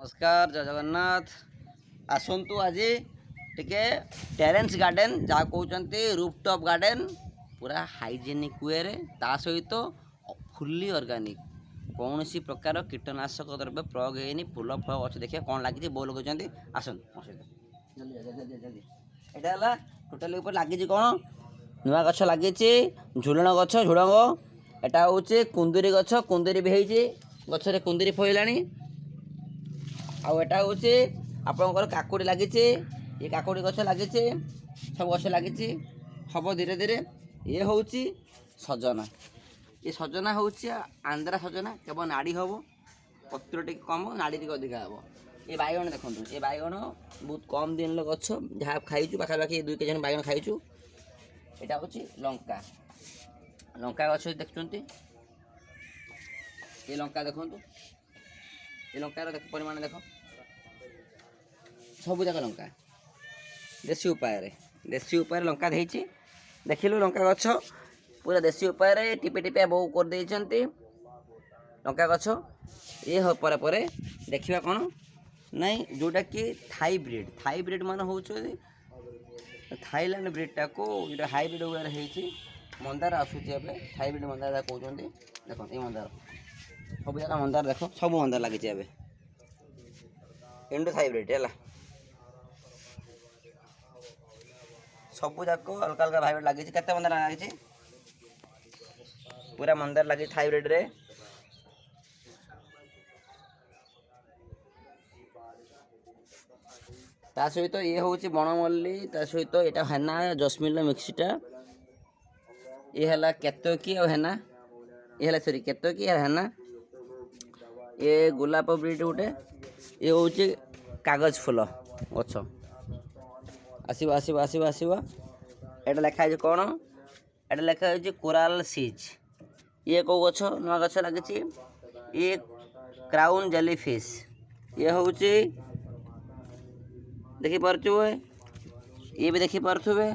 नमस्कार जय जगन्नाथ। आसतु आज टिके टेरेन्स गार्डन जहाँ कहते रूफटॉप गार्डन पूरा हाइजेनिक वे ता सहित फुल्ली ऑर्गेनिक कौन सी प्रकार कीटनाशक द्रव्य प्रयोग होनी फूल फल गच देखिए कौन लगी बोल लगे आसतु यहाँ टोटाली लगी कौन नुआ गछ लगी झुलण गछ झुड़ंग एटा हूँ कुंदुरी गछ कुंदुरी भी होती गचरे कुंदुरी फैला आटा हूँ आपणकर काकुड़ी लगी ये काकुड़ी गछ लगी सब गछ लगी हम धीरे धीरे ये हूँ सजना ये सजना हूँ आंध्रा सजना केवल नाड़ी हम पत्र टे कम नाड़ी टे अधिका हम ये बैगण देखो ये बैगण बहुत कम दिन गछ जहाँ खाइचु पाखापाखि 2 केजी बैगण खाइचु यहाँ हूँ लंका लंका गछ देखुं ये लंका देखु ये लंकार देख परिमाण देख सब जाक लंका देशी उपाय लंका देती देखिलु लंका गछ पूरा देशी उपाय टिपे टिपे बहु कर देइछन्ति लंका गछ ये पर देखिबा कोन नहीं जोटा कि थाई ब्रीड मान हूँ थाईलैंड ब्रीडटा को जो हाइब्रिड गुड़ा है मंदार आसूची हाइब्रिड मंदार कहते देख ये मंदार सब जगह मंदार देख सब मंदार लगी इंडो हाइब्रिड है सब जाक अलग अलग हाइब्रिड लगी केते मंदार लगी पूरा मंदार लगी हाइब्रिड रे ता सहित ये हूँ बनमल्ली ता सहित यहाँ हेना जस्मिन मिक्सटा ये है केतकी और हेना ये सॉरी केतकी हेना ये गोलाप ब्रीड गोटे ये हूँ कागज फूल गछ आसब आसब आसब आसब यहाँ लिखाई कौन यहाँ लिखाई कोराल सीज ये कौ गछ नुआ गछ लगी ये क्राउन जेली फिश ये हूँ देखी पार्थे ये भी देखी पार्थे